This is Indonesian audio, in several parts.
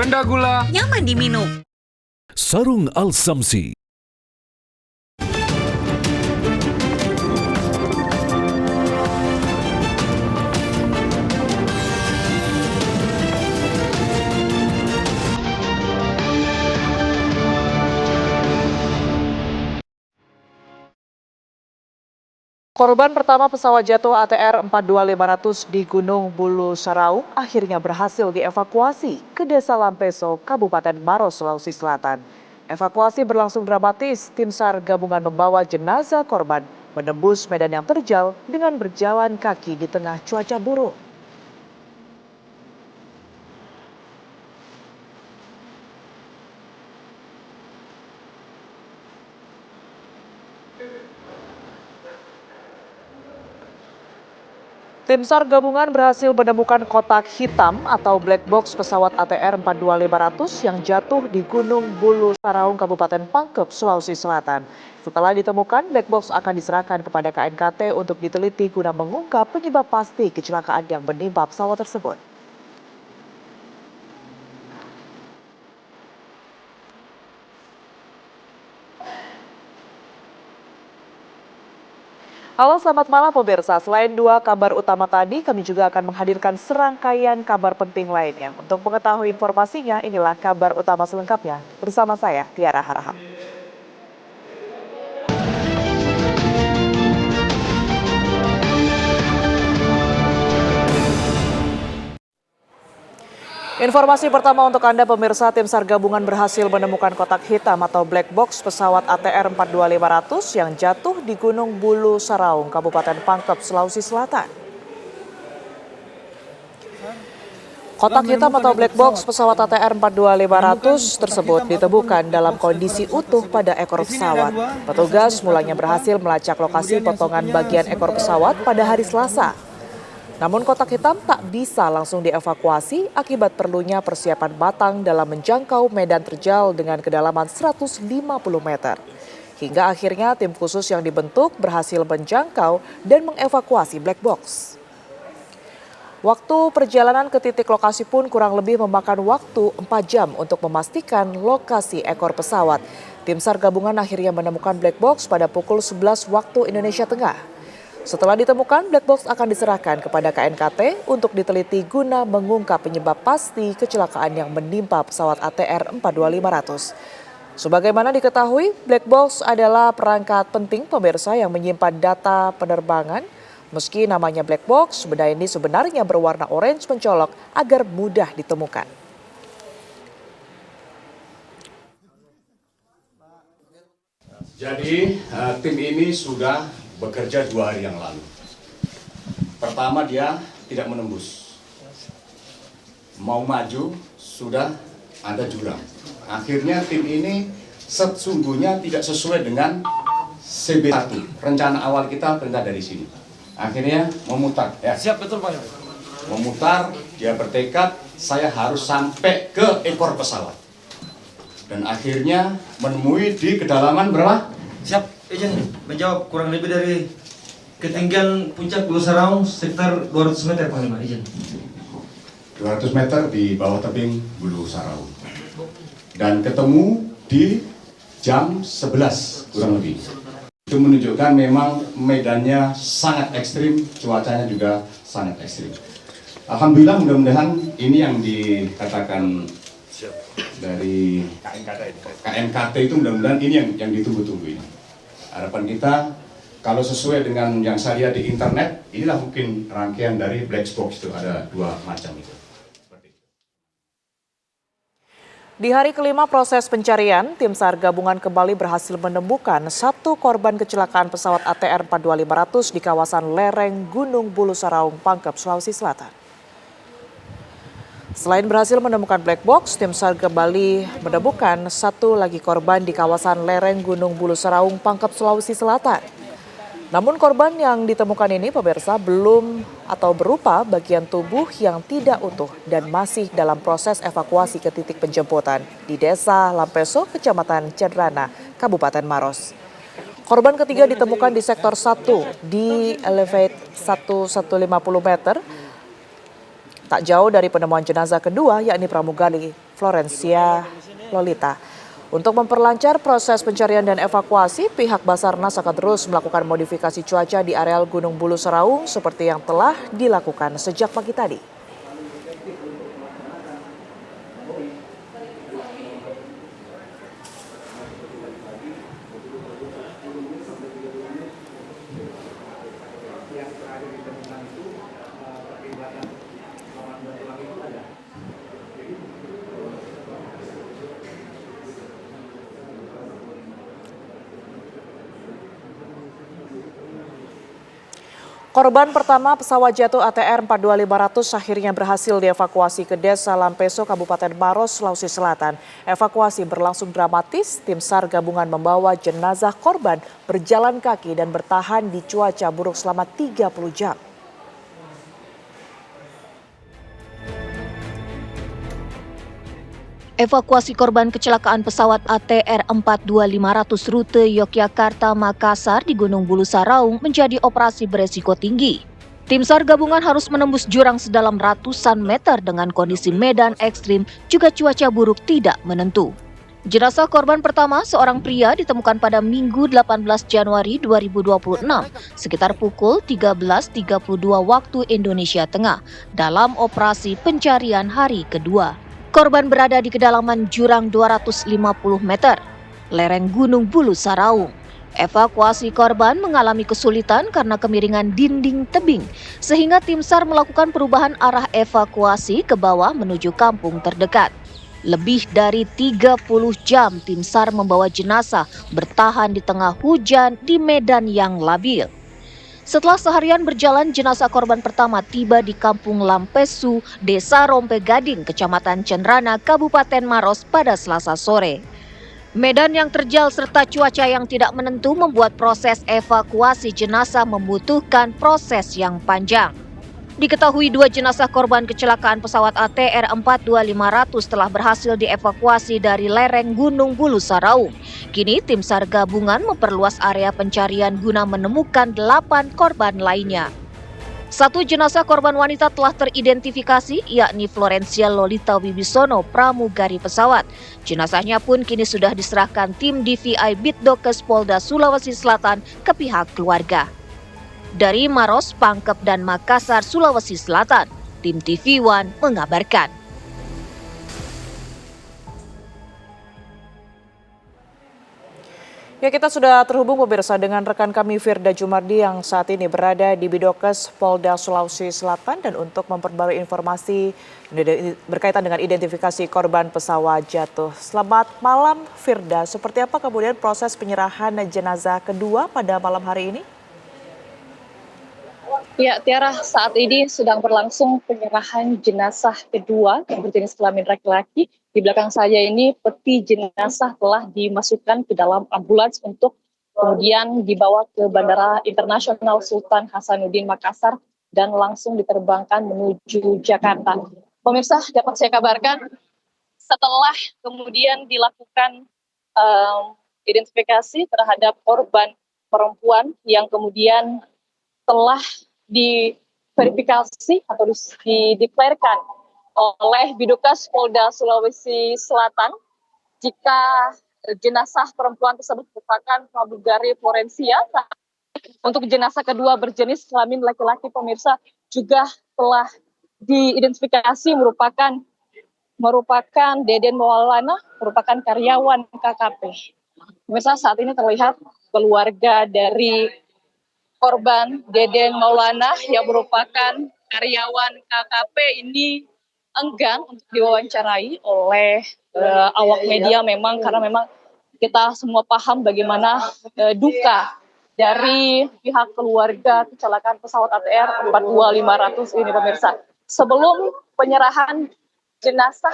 rendah gula, nyaman diminum. Sarung Al-Samsi. Korban pertama pesawat jatuh ATR 42500 di Gunung Bulu Saraung akhirnya berhasil dievakuasi ke Desa Lampeso, Kabupaten Maros, Sulawesi Selatan. Evakuasi berlangsung dramatis, tim SAR gabungan membawa jenazah korban menembus medan yang terjal dengan berjalan kaki di tengah cuaca buruk. Tim SAR gabungan berhasil menemukan kotak hitam atau black box pesawat ATR 42500 yang jatuh di Gunung Bulu Saraung, Kabupaten Pangkep, Sulawesi Selatan. Setelah ditemukan, black box akan diserahkan kepada KNKT untuk diteliti guna mengungkap penyebab pasti kecelakaan yang menimpa pesawat tersebut. Halo, selamat malam pemirsa. Selain dua kabar utama tadi, kami juga akan menghadirkan serangkaian kabar penting lainnya. Untuk mengetahui informasinya, inilah kabar utama selengkapnya. Bersama saya, Tiara Harahap. Informasi pertama untuk Anda pemirsa, tim SAR gabungan berhasil menemukan kotak hitam atau black box pesawat ATR 42500 yang jatuh di Gunung Bulu Saraung, Kabupaten Pangkep, Sulawesi Selatan. Kotak hitam atau black box pesawat ATR 42500 tersebut ditemukan dalam kondisi utuh pada ekor pesawat. Petugas mulanya berhasil melacak lokasi potongan bagian ekor pesawat pada hari Selasa. Namun kotak hitam tak bisa langsung dievakuasi akibat perlunya persiapan matang dalam menjangkau medan terjal dengan kedalaman 150 meter. Hingga akhirnya tim khusus yang dibentuk berhasil menjangkau dan mengevakuasi black box. Waktu perjalanan ke titik lokasi pun kurang lebih memakan waktu 4 jam untuk memastikan lokasi ekor pesawat. Tim SAR gabungan akhirnya menemukan black box pada pukul 11 waktu Indonesia Tengah. Setelah ditemukan, black box akan diserahkan kepada KNKT untuk diteliti guna mengungkap penyebab pasti kecelakaan yang menimpa pesawat ATR 42500. Sebagaimana diketahui, black box adalah perangkat penting pemirsa yang menyimpan data penerbangan. Meski namanya black box, benda ini sebenarnya berwarna orange mencolok agar mudah ditemukan. Jadi tim ini sudah bekerja 2 hari yang lalu. Pertama dia tidak menembus. Mau maju sudah ada jurang. Akhirnya tim ini sesungguhnya tidak sesuai dengan CB1. Rencana awal kita perintah dari sini. Akhirnya memutar. Ya. siap betul Pak. Memutar, dia bertekad saya harus sampai ke ekor pesawat. Dan akhirnya menemui di kedalaman berapa? Siap, izin menjawab kurang lebih dari ketinggian puncak Bulu Saraung sekitar 200 meter Panglima, izin. 200 meter di bawah tebing Bulu Saraung. Dan ketemu di jam 11 kurang lebih. Itu menunjukkan memang medannya sangat ekstrim, cuacanya juga sangat ekstrim. Alhamdulillah, mudah-mudahan ini yang dikatakan dari KNKT itu mudah-mudahan ini yang ditunggu-tunggu ini. Harapan kita kalau sesuai dengan yang saya lihat di internet, inilah mungkin rangkaian dari black box itu, ada 2 macam itu. Di hari kelima proses pencarian, tim SAR gabungan kembali berhasil menemukan 1 korban kecelakaan pesawat ATR 42500 di kawasan lereng Gunung Bulu Saraung, Pangkep, Sulawesi Selatan. Selain berhasil menemukan black box, tim SAR kembali menemukan 1 lagi korban di kawasan lereng Gunung Bulu Saraung, Pangkep, Sulawesi Selatan. Namun korban yang ditemukan ini pemirsa belum atau berupa bagian tubuh yang tidak utuh dan masih dalam proses evakuasi ke titik penjemputan di Desa Lampeso, Kecamatan Cedrana, Kabupaten Maros. Korban ketiga ditemukan di sektor 1 di elevate 150 meter. Tak jauh dari penemuan jenazah kedua yakni pramugari Florencia Lolita. Untuk memperlancar proses pencarian dan evakuasi, pihak Basarnas akan terus melakukan modifikasi cuaca di areal Gunung Bulu Saraung seperti yang telah dilakukan sejak pagi tadi. Korban pertama pesawat jatuh ATR 42500 akhirnya berhasil dievakuasi ke Desa Lampeso, Kabupaten Maros, Sulawesi Selatan. Evakuasi berlangsung dramatis, tim SAR gabungan membawa jenazah korban berjalan kaki dan bertahan di cuaca buruk selama 30 jam. Evakuasi korban kecelakaan pesawat ATR 42500 rute Yogyakarta-Makassar di Gunung Bulu Saraung menjadi operasi beresiko tinggi. Tim SAR gabungan harus menembus jurang sedalam ratusan meter dengan kondisi medan ekstrim juga cuaca buruk tidak menentu. Jenazah korban pertama, seorang pria, ditemukan pada Minggu 18 Januari 2026 sekitar pukul 13.32 waktu Indonesia Tengah dalam operasi pencarian hari kedua. Korban berada di kedalaman jurang 250 meter, lereng Gunung Bulu Saraung. Evakuasi korban mengalami kesulitan karena kemiringan dinding tebing, sehingga tim SAR melakukan perubahan arah evakuasi ke bawah menuju kampung terdekat. Lebih dari 30 jam tim SAR membawa jenazah bertahan di tengah hujan di medan yang labil. Setelah seharian berjalan, jenazah korban pertama tiba di Kampung Lampesu, Desa Rompe Gading, Kecamatan Cenrana, Kabupaten Maros pada Selasa sore. Medan yang terjal serta cuaca yang tidak menentu membuat proses evakuasi jenazah membutuhkan proses yang panjang. Diketahui 2 jenazah korban kecelakaan pesawat ATR 42500 telah berhasil dievakuasi dari lereng Gunung Bulu Saraung. Kini tim SAR gabungan memperluas area pencarian guna menemukan 8 korban lainnya. 1 jenazah korban wanita telah teridentifikasi, yakni Florencia Lolita Wibisono, pramugari pesawat. Jenazahnya pun kini sudah diserahkan tim DVI Bitdokes Polda Sulawesi Selatan ke pihak keluarga. Dari Maros, Pangkep, dan Makassar, Sulawesi Selatan, tim TV One mengabarkan. Ya, kita sudah terhubung pemirsa dengan rekan kami Firda Jumardi yang saat ini berada di Bidokes Polda Sulawesi Selatan dan untuk memperbarui informasi berkaitan dengan identifikasi korban pesawat jatuh. Selamat malam Firda, seperti apa kemudian proses penyerahan jenazah kedua pada malam hari ini? Ya, Tiara, saat ini sedang berlangsung penyerahan jenazah kedua yang berjenis kelamin laki-laki. Di belakang saya ini peti jenazah telah dimasukkan ke dalam ambulans untuk kemudian dibawa ke Bandara Internasional Sultan Hasanuddin Makassar dan langsung diterbangkan menuju Jakarta. Pemirsa, dapat saya kabarkan setelah kemudian dilakukan identifikasi terhadap korban perempuan yang kemudian telah diverifikasi atau dideklarkan oleh Bidokes Polda Sulawesi Selatan jika jenazah perempuan tersebut merupakan pramugari Florencia. Untuk jenazah kedua berjenis kelamin laki-laki, pemirsa, juga telah diidentifikasi merupakan Deden Maulana, merupakan karyawan KKP. Pemirsa, saat ini terlihat keluarga dari korban Deden Maulana yang merupakan karyawan KKP ini enggan untuk diwawancarai oleh awak media karena memang kita semua paham bagaimana duka dari pihak keluarga kecelakaan pesawat ATR 42500 ini, pemirsa. Sebelum penyerahan jenazah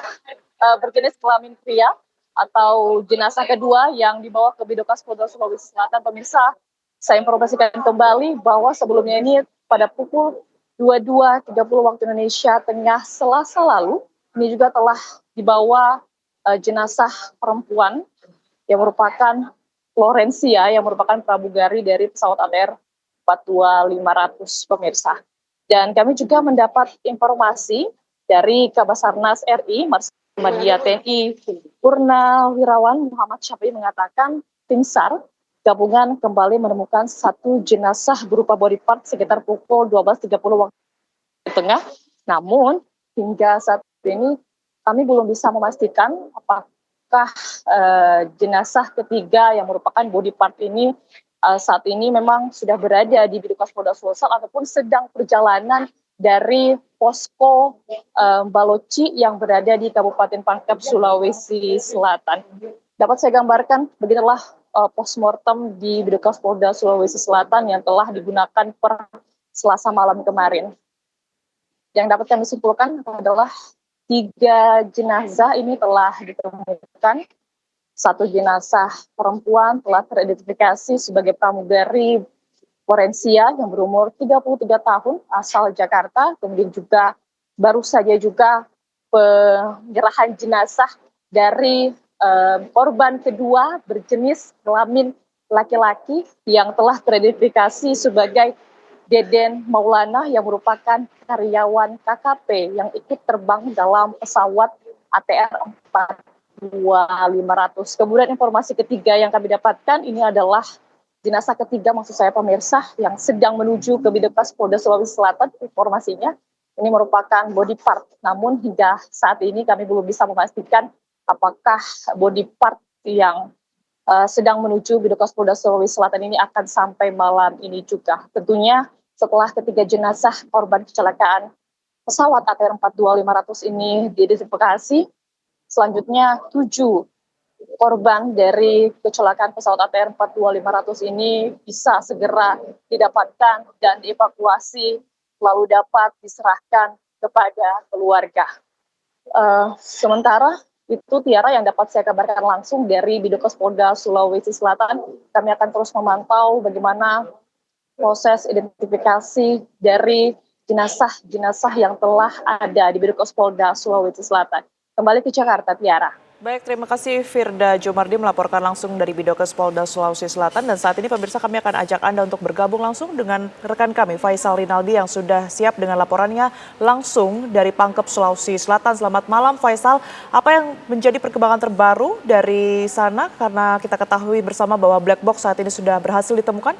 berjenis kelamin pria atau jenazah kedua yang dibawa ke Bidokes Polda Sulawesi Selatan, pemirsa, saya informasikan kembali bahwa sebelumnya ini pada pukul 22.30 waktu Indonesia Tengah Selasa lalu, ini juga telah dibawa jenazah perempuan yang merupakan Florencia, yang merupakan pramugari dari pesawat ATR 42500, pemirsa. Dan kami juga mendapat informasi dari Kabasarnas RI, Media TNI Purnawirawan Muhammad Syafi'i mengatakan tim SAR gabungan kembali menemukan satu jenazah berupa body part sekitar pukul 12.30 waktu tengah. Namun hingga saat ini kami belum bisa memastikan apakah jenazah ketiga yang merupakan body part ini saat ini memang sudah berada di Bidukas Polda Sulsel ataupun sedang perjalanan dari posko Baloci yang berada di Kabupaten Pangkep, Sulawesi Selatan. Dapat saya gambarkan, beginilah postmortem di Bidukas Polda Sulawesi Selatan yang telah digunakan per Selasa malam kemarin. Yang dapat kami simpulkan adalah 3 jenazah ini telah ditemukan. 1 jenazah perempuan telah teridentifikasi sebagai pramugari Forensia yang berumur 33 tahun asal Jakarta. Kemudian juga baru saja juga penyerahan jenazah dari korban kedua berjenis kelamin laki-laki yang telah teridentifikasi sebagai Deden Maulana yang merupakan karyawan KKP yang ikut terbang dalam pesawat ATR 42500. Kemudian informasi ketiga yang kami dapatkan ini adalah jenazah ketiga, maksud saya pemirsa, yang sedang menuju ke Bidukas Polda Sulawesi Selatan. Informasinya ini merupakan body part. Namun hingga saat ini kami belum bisa memastikan apakah body part yang sedang menuju Bidukas Polda Sulawesi Selatan ini akan sampai malam ini juga. Tentunya setelah ketiga jenazah korban kecelakaan pesawat ATR 42500 ini diidentifikasi, selanjutnya 7 korban dari kecelakaan pesawat ATR 42500 ini bisa segera didapatkan dan dievakuasi lalu dapat diserahkan kepada keluarga. Sementara itu Tiara yang dapat saya kabarkan langsung dari Bidukas Polda Sulawesi Selatan. Kami akan terus memantau bagaimana proses identifikasi dari jenazah-jenazah yang telah ada di Bidukas Polda Sulawesi Selatan. Kembali ke Jakarta, Tiara. Baik, terima kasih Firda Jomardi melaporkan langsung dari Bidukas Polda Sulawesi Selatan. Dan saat ini pemirsa kami akan ajak Anda untuk bergabung langsung dengan rekan kami Faisal Rinaldi yang sudah siap dengan laporannya langsung dari Pangkep, Sulawesi Selatan. Selamat malam Faisal, apa yang menjadi perkembangan terbaru dari sana? Karena kita ketahui bersama bahwa black box saat ini sudah berhasil ditemukan.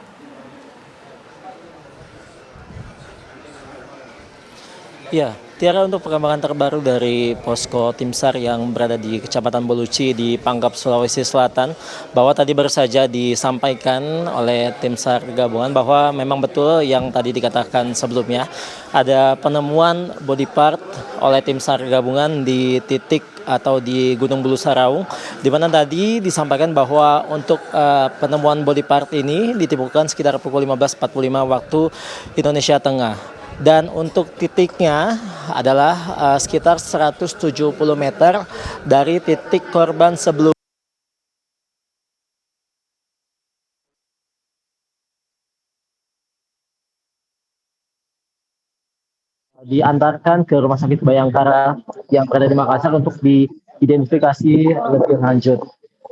Ya, Tiara, untuk perkembangan terbaru dari posko tim SAR yang berada di Kecamatan Boluci di Pangkep, Sulawesi Selatan, bahwa tadi baru saja disampaikan oleh tim SAR gabungan bahwa memang betul yang tadi dikatakan sebelumnya, ada penemuan body part oleh tim SAR gabungan di titik atau di Gunung Bulu Saraung, di mana tadi disampaikan bahwa untuk penemuan body part ini ditemukan sekitar pukul 15.45 waktu Indonesia Tengah. Dan untuk titiknya adalah sekitar 170 meter dari titik korban sebelum diantarkan ke Rumah Sakit Bayangkara yang berada di Makassar untuk diidentifikasi lebih lanjut.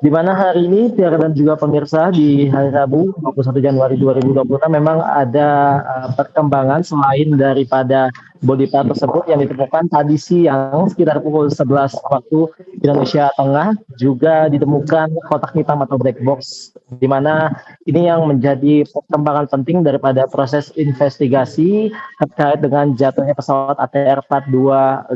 Di mana hari ini Tiara dan juga pemirsa di hari Rabu 21 Januari 2026 memang ada perkembangan selain daripada body part tersebut yang ditemukan tadi siang sekitar pukul 11 waktu Indonesia Tengah, juga ditemukan kotak hitam atau black box, di mana ini yang menjadi perkembangan penting daripada proses investigasi terkait dengan jatuhnya pesawat ATR 42500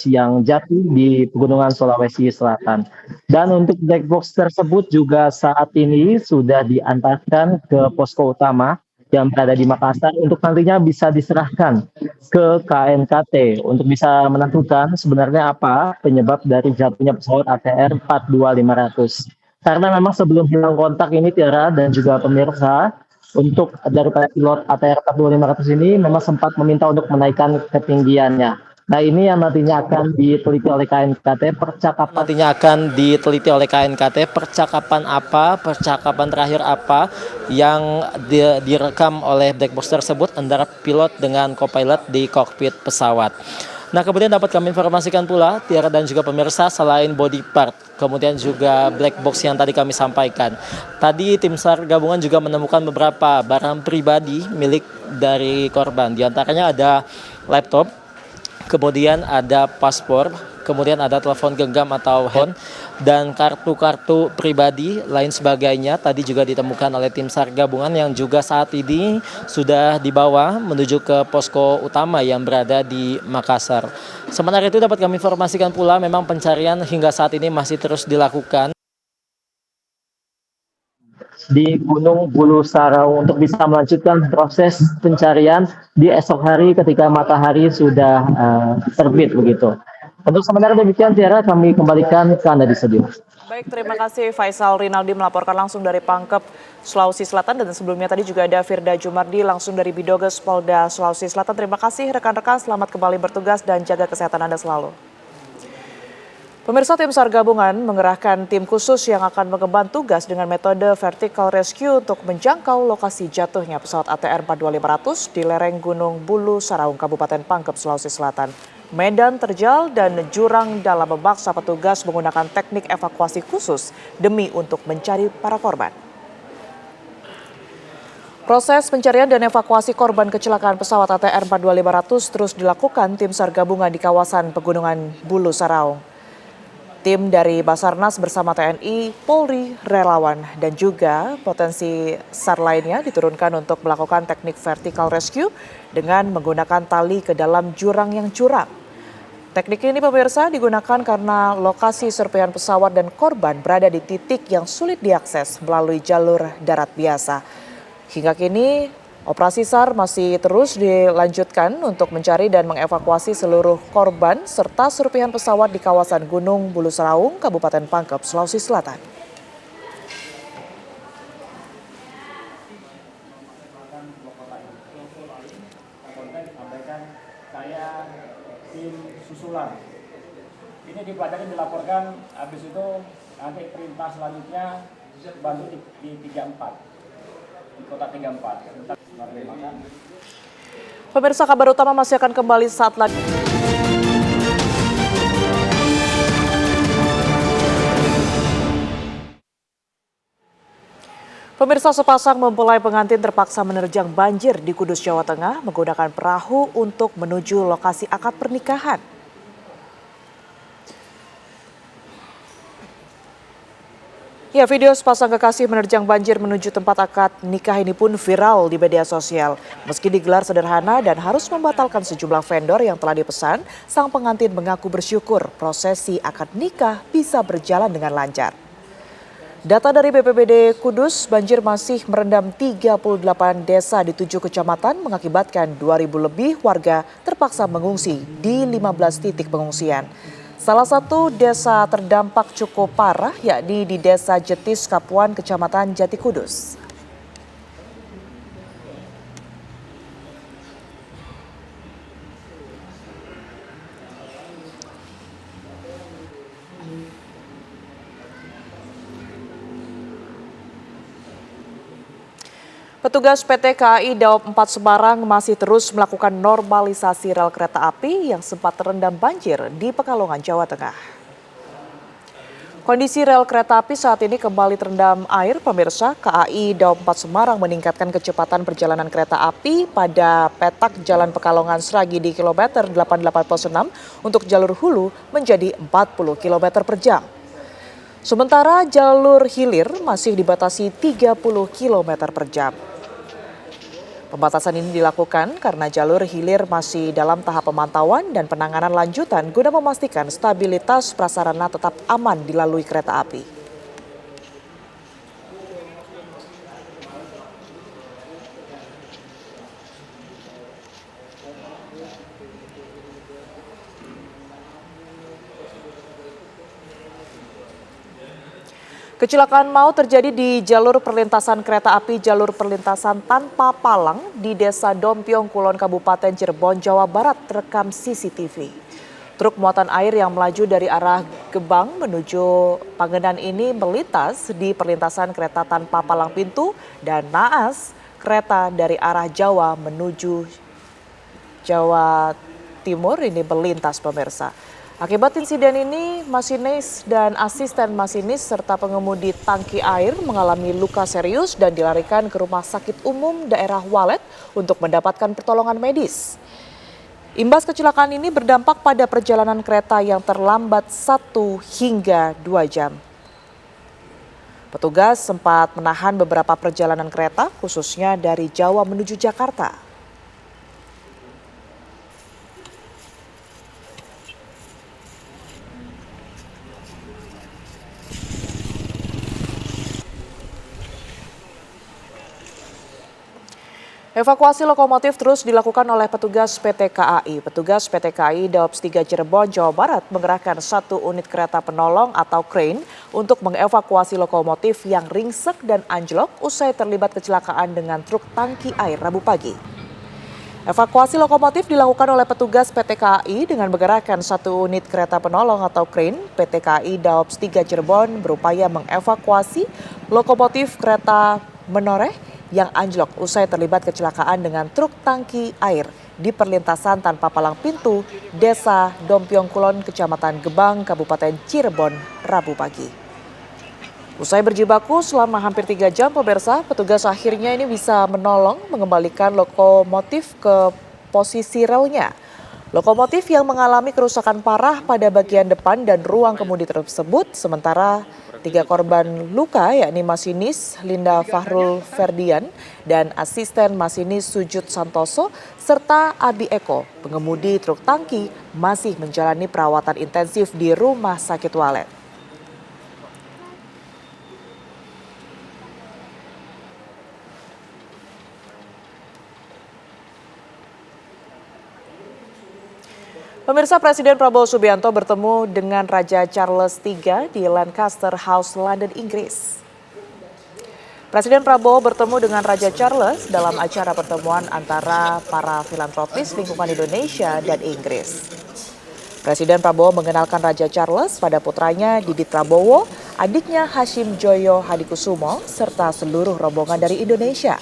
yang jatuh di Pegunungan Sulawesi Selatan. Dan untuk black box tersebut juga saat ini sudah diantarkan ke posko utama yang berada di Makassar untuk nantinya bisa diserahkan ke KNKT untuk bisa menentukan sebenarnya apa penyebab dari jatuhnya pesawat ATR 42500. Karena memang sebelum hilang kontak ini Tiara dan juga pemirsa, untuk daripada pilot ATR 42500 ini memang sempat meminta untuk menaikkan ketinggiannya. Nah, ini yang nantinya akan diteliti oleh KNKT percakapan apa, percakapan terakhir apa yang direkam oleh black box tersebut antara pilot dengan co-pilot di kokpit pesawat. Nah, kemudian dapat kami informasikan pula, Tiara dan juga pemirsa, selain body part, kemudian juga black box yang tadi kami sampaikan. Tadi tim SAR gabungan juga menemukan beberapa barang pribadi milik dari korban. Di antaranya ada laptop, kemudian ada paspor, kemudian ada telepon genggam atau handphone, dan kartu-kartu pribadi lain sebagainya tadi juga ditemukan oleh tim SAR gabungan yang juga saat ini sudah dibawa menuju ke posko utama yang berada di Makassar. Sementara itu dapat kami informasikan pula memang pencarian hingga saat ini masih terus dilakukan di Gunung Bulu Sarau untuk bisa melanjutkan proses pencarian di esok hari ketika matahari sudah terbit begitu. Untuk sementara demikian, Tiara, kami kembalikan ke Anda di studio. Baik, terima kasih Faisal Rinaldi melaporkan langsung dari Pangkep, Sulawesi Selatan, dan sebelumnya tadi juga ada Firda Jumardi langsung dari Bidoges, Polda Sulawesi Selatan. Terima kasih rekan-rekan, selamat kembali bertugas dan jaga kesehatan Anda selalu. Pemirsa, tim SAR gabungan mengerahkan tim khusus yang akan mengemban tugas dengan metode vertical rescue untuk menjangkau lokasi jatuhnya pesawat ATR 42500 di lereng Gunung Bulu Saraung, Kabupaten Pangkep, Sulawesi Selatan. Medan terjal dan jurang dalam memaksa petugas menggunakan teknik evakuasi khusus demi untuk mencari para korban. Proses pencarian dan evakuasi korban kecelakaan pesawat ATR 42500 terus dilakukan tim SAR gabungan di kawasan Pegunungan Bulu Saraung. Tim dari Basarnas bersama TNI, Polri, relawan, dan juga potensi SAR lainnya diturunkan untuk melakukan teknik vertical rescue dengan menggunakan tali ke dalam jurang yang curam. Teknik ini pemirsa digunakan karena lokasi serpihan pesawat dan korban berada di titik yang sulit diakses melalui jalur darat biasa. Hingga kini operasi SAR masih terus dilanjutkan untuk mencari dan mengevakuasi seluruh korban serta serpihan pesawat di kawasan Gunung Bulu Saraung, Kabupaten Pangkep, Sulawesi Selatan. Ini di Pelajaran dilaporkan, habis itu nanti perintah selanjutnya bantu di 34, di kota 34. Pemirsa, kabar utama masih akan kembali saat lagi. Pemirsa, sepasang mempelai pengantin terpaksa menerjang banjir di Kudus, Jawa Tengah menggunakan perahu untuk menuju lokasi akad pernikahan. Ya, video sepasang kekasih menerjang banjir menuju tempat akad nikah ini pun viral di media sosial. Meski digelar sederhana dan harus membatalkan sejumlah vendor yang telah dipesan, sang pengantin mengaku bersyukur prosesi akad nikah bisa berjalan dengan lancar. Data dari BPBD Kudus, banjir masih merendam 38 desa di 7 kecamatan mengakibatkan 2.000 lebih warga terpaksa mengungsi di 15 titik pengungsian. Salah satu desa terdampak cukup parah yakni di Desa Jetis, Kapuan, Kecamatan Jati Kudus. Petugas PT KAI Daob 4 Semarang masih terus melakukan normalisasi rel kereta api yang sempat terendam banjir di Pekalongan, Jawa Tengah. Kondisi rel kereta api saat ini kembali terendam air, pemirsa. KAI Daob 4 Semarang meningkatkan kecepatan perjalanan kereta api pada petak Jalan Pekalongan Sragi di kilometer 886 untuk jalur hulu menjadi 40 km per jam. Sementara jalur hilir masih dibatasi 30 km per jam. Pembatasan ini dilakukan karena jalur hilir masih dalam tahap pemantauan dan penanganan lanjutan guna memastikan stabilitas prasarana tetap aman dilalui kereta api. Kecelakaan maut terjadi di jalur perlintasan kereta api jalur perlintasan tanpa palang di Desa Dompiong, Kulon, Kabupaten Cirebon, Jawa Barat terekam CCTV. Truk muatan air yang melaju dari arah Gebang menuju Pangenan ini melintas di perlintasan kereta tanpa palang pintu dan naas kereta dari arah Jawa menuju Jawa Timur ini melintas, pemirsa. Akibat insiden ini, masinis dan asisten masinis serta pengemudi tangki air mengalami luka serius dan dilarikan ke Rumah Sakit Umum Daerah Walet untuk mendapatkan pertolongan medis. Imbas kecelakaan ini berdampak pada perjalanan kereta yang terlambat 1 hingga 2 jam. Petugas sempat menahan beberapa perjalanan kereta, khususnya dari Jawa menuju Jakarta. Evakuasi lokomotif terus dilakukan oleh petugas PT KAI. Petugas PT KAI Daops 3 Cirebon, Jawa Barat mengerahkan 1 unit kereta penolong atau crane untuk mengevakuasi lokomotif yang ringsek dan anjlok usai terlibat kecelakaan dengan truk tangki air Rabu pagi. Evakuasi lokomotif dilakukan oleh petugas PT KAI dengan mengerahkan 1 unit kereta penolong atau crane. PT KAI Daops 3 Cirebon berupaya mengevakuasi lokomotif kereta menoreh yang anjlok usai terlibat kecelakaan dengan truk tangki air di perlintasan tanpa palang pintu Desa Dompiong Kulon, Kecamatan Gebang, Kabupaten Cirebon, Rabu pagi. Usai berjibaku selama hampir 3 jam, pemirsa, petugas akhirnya ini bisa menolong mengembalikan lokomotif ke posisi relnya. Lokomotif yang mengalami kerusakan parah pada bagian depan dan ruang kemudi tersebut, sementara 3 korban luka yakni masinis Linda Fahrul Ferdian dan asisten masinis Sujud Santoso serta Abi Eko, pengemudi truk tangki, masih menjalani perawatan intensif di Rumah Sakit Walet. Pemirsa, Presiden Prabowo Subianto bertemu dengan Raja Charles III di Lancaster House, London, Inggris. Presiden Prabowo bertemu dengan Raja Charles dalam acara pertemuan antara para filantropis lingkungan Indonesia dan Inggris. Presiden Prabowo mengenalkan Raja Charles pada putranya Didit Prabowo, adiknya Hashim Joyo Hadikusumo, serta seluruh rombongan dari Indonesia.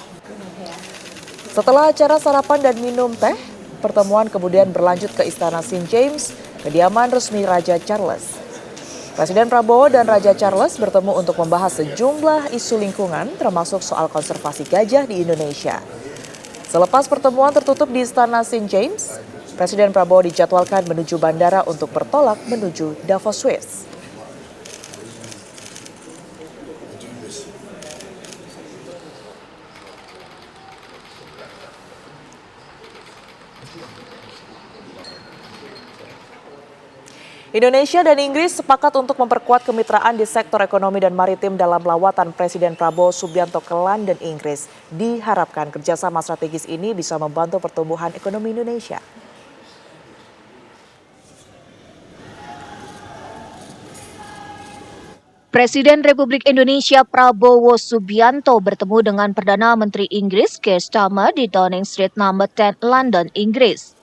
Setelah acara sarapan dan minum teh, pertemuan kemudian berlanjut ke Istana St. James, kediaman resmi Raja Charles. Presiden Prabowo dan Raja Charles bertemu untuk membahas sejumlah isu lingkungan, termasuk soal konservasi gajah di Indonesia. Selepas pertemuan tertutup di Istana St. James, Presiden Prabowo dijadwalkan menuju bandara untuk bertolak menuju Davos, Swiss. Indonesia dan Inggris sepakat untuk memperkuat kemitraan di sektor ekonomi dan maritim dalam lawatan Presiden Prabowo Subianto ke London, Inggris. Diharapkan kerjasama strategis ini bisa membantu pertumbuhan ekonomi Indonesia. Presiden Republik Indonesia Prabowo Subianto bertemu dengan Perdana Menteri Inggris Keir Starmer di Downing Street No. 10, London, Inggris.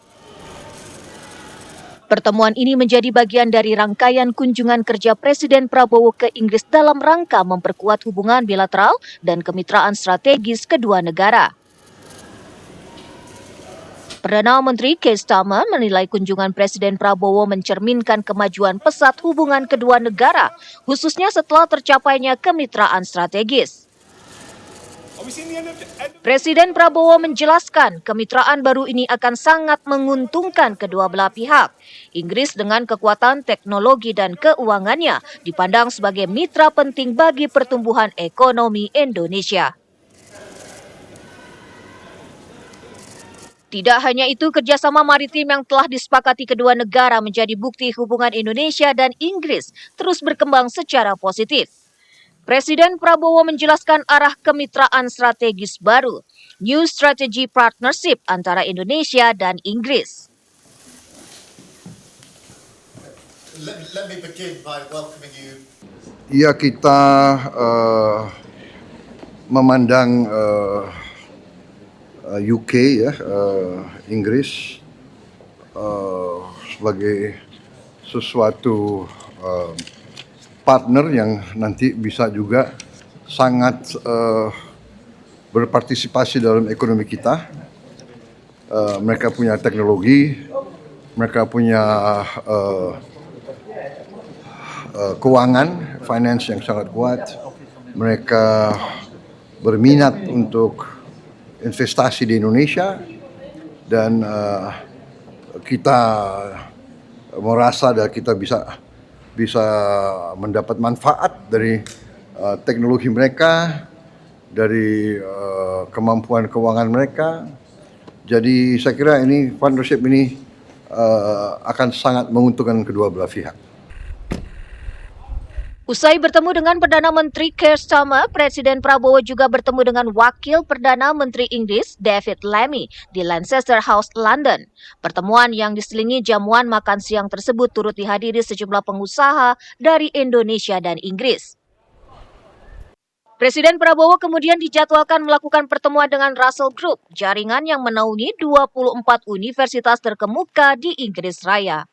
Pertemuan ini menjadi bagian dari rangkaian kunjungan kerja Presiden Prabowo ke Inggris dalam rangka memperkuat hubungan bilateral dan kemitraan strategis kedua negara. Perdana Menteri Keir Starmer menilai kunjungan Presiden Prabowo mencerminkan kemajuan pesat hubungan kedua negara, khususnya setelah tercapainya kemitraan strategis. Presiden Prabowo menjelaskan kemitraan baru ini akan sangat menguntungkan kedua belah pihak. Inggris dengan kekuatan teknologi dan keuangannya dipandang sebagai mitra penting bagi pertumbuhan ekonomi Indonesia. Tidak hanya itu, kerjasama maritim yang telah disepakati kedua negara menjadi bukti hubungan Indonesia dan Inggris terus berkembang secara positif. Presiden Prabowo menjelaskan arah kemitraan strategis baru, New Strategy Partnership antara Indonesia dan Inggris. Let me begin by welcoming you. Ya, kita memandang UK ya, Inggris sebagai sesuatu partner yang nanti bisa juga sangat berpartisipasi dalam ekonomi kita. Mereka punya teknologi, mereka punya keuangan, finance yang sangat kuat. Mereka berminat untuk investasi di Indonesia dan kita merasa dan kita bisa mendapat manfaat dari teknologi mereka, dari kemampuan keuangan mereka. Jadi saya kira ini partnership ini akan sangat menguntungkan kedua belah pihak. Usai bertemu dengan Perdana Menteri Keir Starmer, Presiden Prabowo juga bertemu dengan Wakil Perdana Menteri Inggris David Lammy di Lancaster House, London. Pertemuan yang diselingi jamuan makan siang tersebut turut dihadiri sejumlah pengusaha dari Indonesia dan Inggris. Presiden Prabowo kemudian dijadwalkan melakukan pertemuan dengan Russell Group, jaringan yang menaungi 24 universitas terkemuka di Inggris Raya.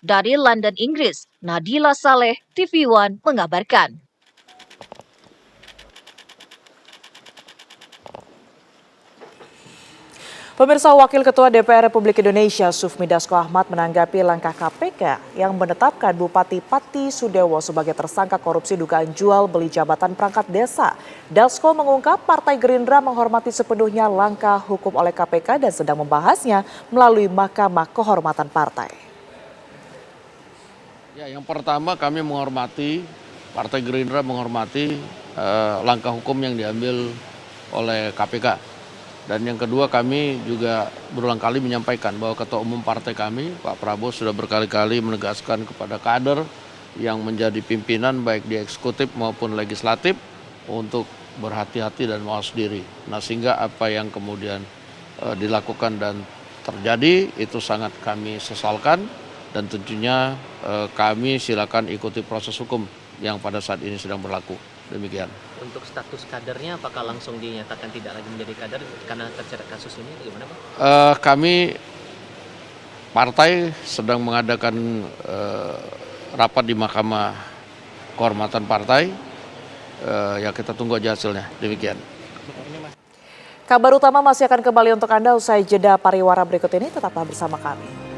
Dari London, Inggris, Nadila Saleh, TV One mengabarkan. Pemirsa, Wakil Ketua DPR Republik Indonesia Sufmi Dasko Ahmad menanggapi langkah KPK yang menetapkan Bupati Pati Sudewo sebagai tersangka korupsi dugaan jual beli jabatan perangkat desa. Dasko mengungkap Partai Gerindra menghormati sepenuhnya langkah hukum oleh KPK dan sedang membahasnya melalui Mahkamah Kehormatan Partai. Ya, yang pertama kami menghormati, Partai Gerindra menghormati langkah hukum yang diambil oleh KPK. Dan yang kedua, kami juga berulang kali menyampaikan bahwa Ketua Umum Partai kami, Pak Prabowo, sudah berkali-kali menegaskan kepada kader yang menjadi pimpinan baik di eksekutif maupun legislatif untuk berhati-hati dan mawas diri. Nah, sehingga apa yang kemudian dilakukan dan terjadi itu sangat kami sesalkan dan tentunya kami silakan ikuti proses hukum yang pada saat ini sedang berlaku. Demikian. Untuk status kadernya apakah langsung dinyatakan tidak lagi menjadi kader karena terseret kasus ini, gimana Pak? Kami partai sedang mengadakan rapat di Mahkamah Kehormatan Partai, ya kita tunggu aja hasilnya, demikian. Kabar utama masih akan kembali untuk Anda usai jeda pariwara berikut ini, tetaplah bersama kami.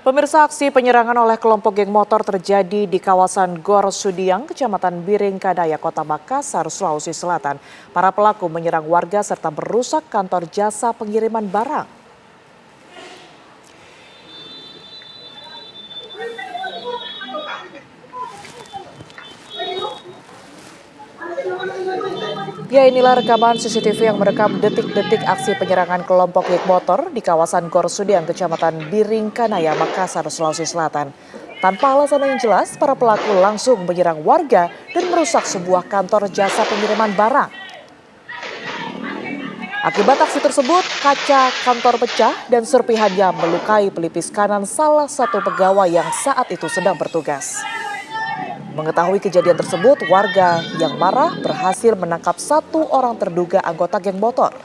Pemirsa, aksi penyerangan oleh kelompok geng motor terjadi di kawasan Gor Sudiang, Kecamatan Biringkadaya, Kota Makassar, Sulawesi Selatan. Para pelaku menyerang warga serta merusak kantor jasa pengiriman barang. Ya, inilah rekaman CCTV yang merekam detik-detik aksi penyerangan kelompok geng motor di kawasan Gor Sudiang, Kecamatan Biringkanaya, Makassar, Sulawesi Selatan. Tanpa alasan yang jelas, para pelaku langsung menyerang warga dan merusak sebuah kantor jasa pengiriman barang. Akibat aksi tersebut, kaca kantor pecah dan serpihannya melukai pelipis kanan salah satu pegawai yang saat itu sedang bertugas. Mengetahui kejadian tersebut, warga yang marah berhasil menangkap satu orang terduga anggota geng motor.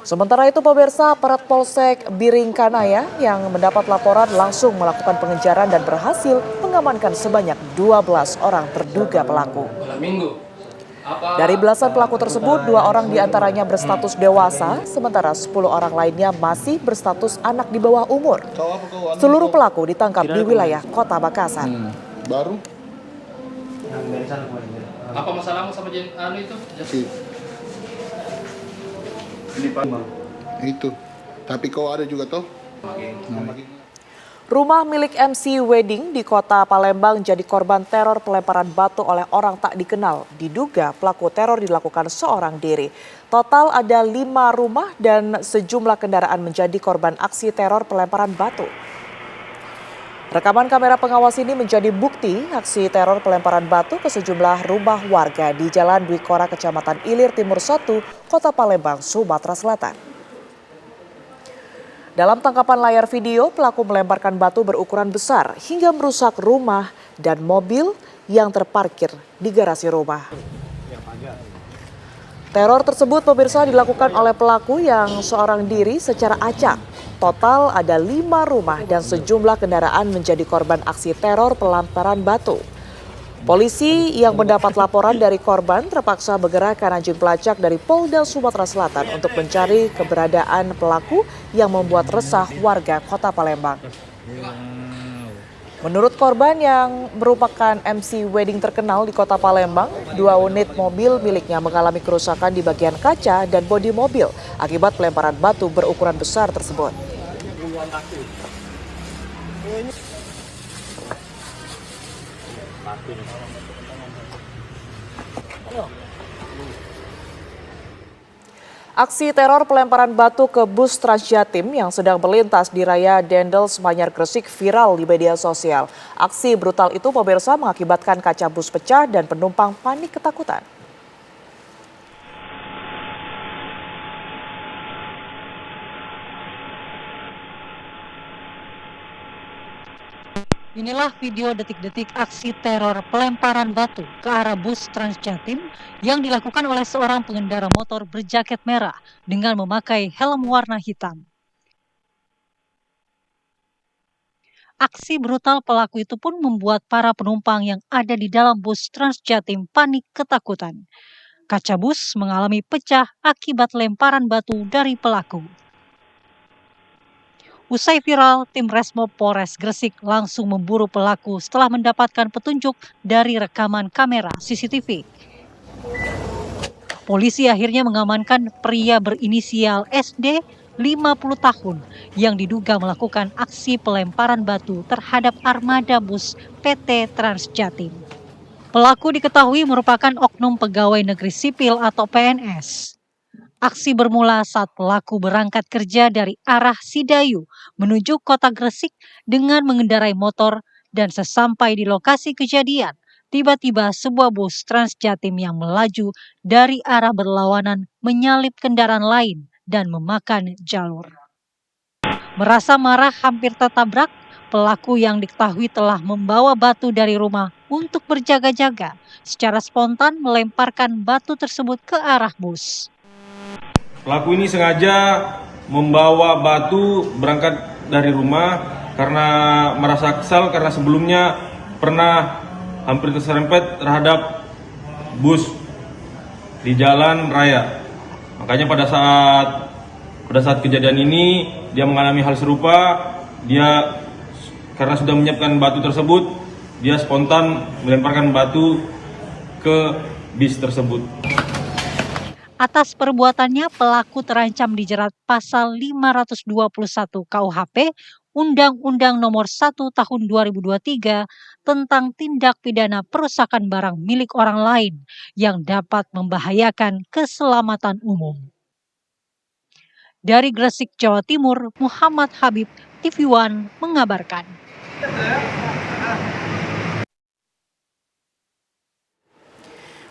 Sementara itu, pemirsa, aparat Polsek Biringkanaya yang mendapat laporan langsung melakukan pengejaran dan berhasil mengamankan sebanyak 12 orang terduga pelaku. Dari belasan pelaku tersebut, 2 orang diantaranya berstatus dewasa, sementara 10 orang lainnya masih berstatus anak di bawah umur. Seluruh pelaku ditangkap di wilayah Kota Makassar. Baru? Apa masalahmu sama itu? Itu. Tapi kau ada juga toh? Rumah milik MC Wedding di Kota Palembang jadi korban teror pelemparan batu oleh orang tak dikenal. Diduga pelaku teror dilakukan seorang diri. Total ada 5 rumah dan sejumlah kendaraan menjadi korban aksi teror pelemparan batu. Rekaman kamera pengawas ini menjadi bukti aksi teror pelemparan batu ke sejumlah rumah warga di Jalan Dwi Kora, Kecamatan Ilir Timur 1, Kota Palembang, Sumatera Selatan. Dalam tangkapan layar video, pelaku melemparkan batu berukuran besar hingga merusak rumah dan mobil yang terparkir di garasi rumah. Teror tersebut, pemirsa, dilakukan oleh pelaku yang seorang diri secara acak. Total ada 5 rumah dan sejumlah kendaraan menjadi korban aksi teror pelemparan batu. Polisi yang mendapat laporan dari korban terpaksa menggerakkan anjing pelacak dari Polda Sumatera Selatan untuk mencari keberadaan pelaku yang membuat resah warga Kota Palembang. Menurut korban yang merupakan MC wedding terkenal di Kota Palembang, 2 unit mobil miliknya mengalami kerusakan di bagian kaca dan bodi mobil akibat pelemparan batu berukuran besar tersebut. Aksi teror pelemparan batu ke bus Transjatim yang sedang melintas di Raya Dendels Manyar Gresik viral di media sosial. Aksi brutal itu pemirsa mengakibatkan kaca bus pecah dan penumpang panik ketakutan. Inilah video detik-detik aksi teror pelemparan batu ke arah bus Transjatim yang dilakukan oleh seorang pengendara motor berjaket merah dengan memakai helm warna hitam. Aksi brutal pelaku itu pun membuat para penumpang yang ada di dalam bus Transjatim panik ketakutan. Kaca bus mengalami pecah akibat lemparan batu dari pelaku. Usai viral, tim Resmob Polres Gresik langsung memburu pelaku setelah mendapatkan petunjuk dari rekaman kamera CCTV. Polisi akhirnya mengamankan pria berinisial SD 50 tahun yang diduga melakukan aksi pelemparan batu terhadap armada bus PT Transjatim. Pelaku diketahui merupakan oknum pegawai negeri sipil atau PNS. Aksi bermula saat pelaku berangkat kerja dari arah Sidayu menuju kota Gresik dengan mengendarai motor dan sesampai di lokasi kejadian, tiba-tiba sebuah bus Transjatim yang melaju dari arah berlawanan menyalip kendaraan lain dan memakan jalur. Merasa marah hampir tertabrak, pelaku yang diketahui telah membawa batu dari rumah untuk berjaga-jaga, secara spontan melemparkan batu tersebut ke arah bus. Pelaku ini sengaja membawa batu berangkat dari rumah karena merasa kesal karena sebelumnya pernah hampir terserempet terhadap bus di jalan raya. Makanya pada saat kejadian ini dia mengalami hal serupa. Dia karena sudah menyiapkan batu tersebut, dia spontan melemparkan batu ke bis tersebut. Atas perbuatannya, pelaku terancam dijerat pasal 521 KUHP Undang-Undang Nomor 1 Tahun 2023 tentang tindak pidana perusakan barang milik orang lain yang dapat membahayakan keselamatan umum. Dari Gresik, Jawa Timur, Muhammad Habib, TV One mengabarkan.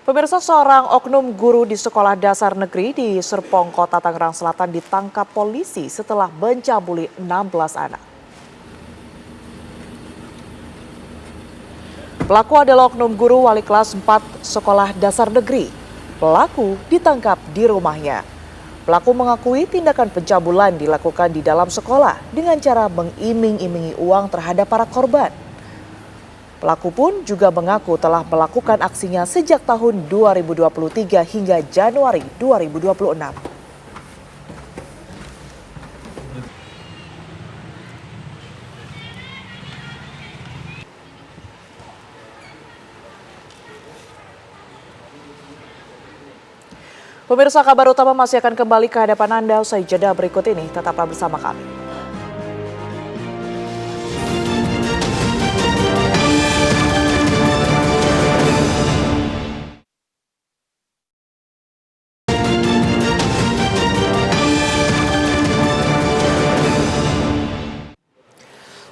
Pemirsa, seorang oknum guru di sekolah dasar negeri di Serpong, Kota Tangerang Selatan ditangkap polisi setelah mencabuli 16 anak. Pelaku adalah oknum guru wali kelas 4 sekolah dasar negeri. Pelaku ditangkap di rumahnya. Pelaku mengakui tindakan pencabulan dilakukan di dalam sekolah dengan cara mengiming-imingi uang terhadap para korban. Pelaku pun juga mengaku telah melakukan aksinya sejak tahun 2023 hingga Januari 2026. Pemirsa, kabar utama masih akan kembali ke hadapan Anda usai jeda berikut ini. Tetaplah bersama kami.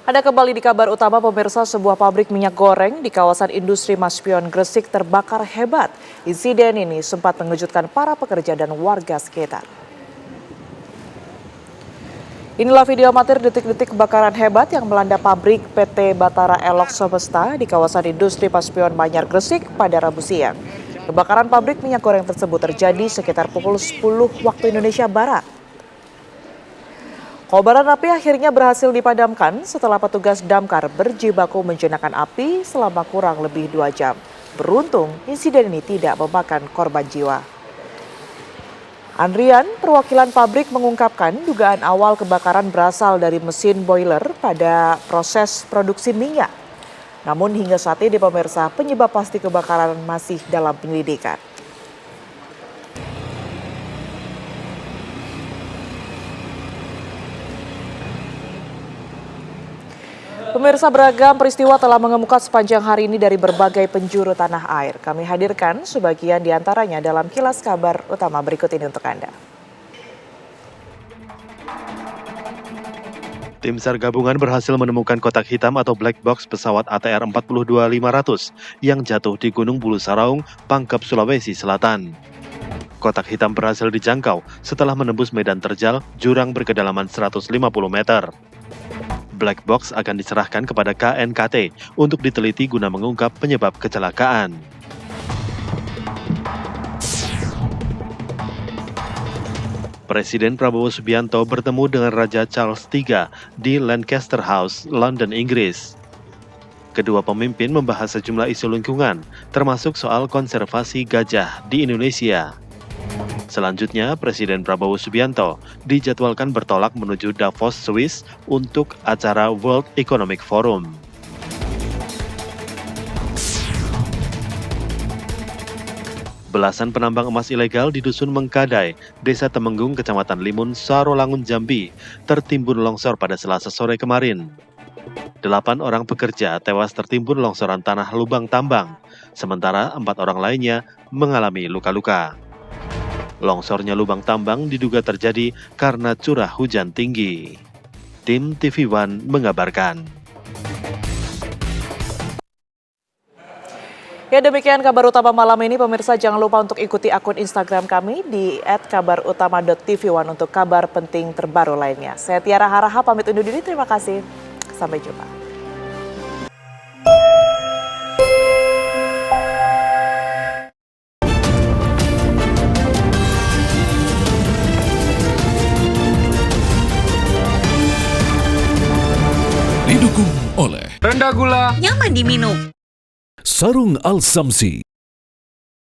Anda kembali di kabar utama, pemirsa. Sebuah pabrik minyak goreng di kawasan industri Maspion Gresik terbakar hebat. Insiden ini sempat mengejutkan para pekerja dan warga sekitar. Inilah video amatir detik-detik kebakaran hebat yang melanda pabrik PT Batara Elok Semesta di kawasan industri Maspion Manyar Gresik pada Rabu siang. Kebakaran pabrik minyak goreng tersebut terjadi sekitar pukul 10 waktu Indonesia Barat. Kobaran api akhirnya berhasil dipadamkan setelah petugas damkar berjibaku menjinakkan api selama kurang lebih 2 jam. Beruntung, insiden ini tidak memakan korban jiwa. Andrian, perwakilan pabrik mengungkapkan dugaan awal kebakaran berasal dari mesin boiler pada proses produksi minyak. Namun hingga saat ini pemirsa, penyebab pasti kebakaran masih dalam penyelidikan. Pemirsa, beragam peristiwa telah mengemuka sepanjang hari ini dari berbagai penjuru tanah air. Kami hadirkan sebagian di antaranya dalam kilas kabar utama berikut ini untuk Anda. Tim SAR gabungan berhasil menemukan kotak hitam atau black box pesawat ATR 42500 yang jatuh di Gunung Bulu Saraung, Pangkep, Sulawesi Selatan. Kotak hitam berhasil dijangkau setelah menembus medan terjal jurang berkedalaman 150 meter. Black box akan diserahkan kepada KNKT untuk diteliti guna mengungkap penyebab kecelakaan. Presiden Prabowo Subianto bertemu dengan Raja Charles III di Lancaster House, London, Inggris. Kedua pemimpin membahas sejumlah isu lingkungan, termasuk soal konservasi gajah di Indonesia. Selanjutnya, Presiden Prabowo Subianto dijadwalkan bertolak menuju Davos, Swiss untuk acara World Economic Forum. Belasan penambang emas ilegal di Dusun Mengkadai, Desa Temenggung, Kecamatan Limun, Sarolangun, Jambi, tertimbun longsor pada Selasa sore kemarin. 8 orang pekerja tewas tertimbun longsoran tanah lubang tambang, sementara 4 orang lainnya mengalami luka-luka. Longsornya lubang tambang diduga terjadi karena curah hujan tinggi. Tim TV One mengabarkan. Ya, demikian kabar utama malam ini. Pemirsa, jangan lupa untuk ikuti akun Instagram kami di @kabarutama.tv1 untuk kabar penting terbaru lainnya. Saya Tiara Haraha pamit undur diri. Terima kasih. Sampai jumpa. Didukung oleh rendah gula, nyaman diminum. Sarung Al Samsi.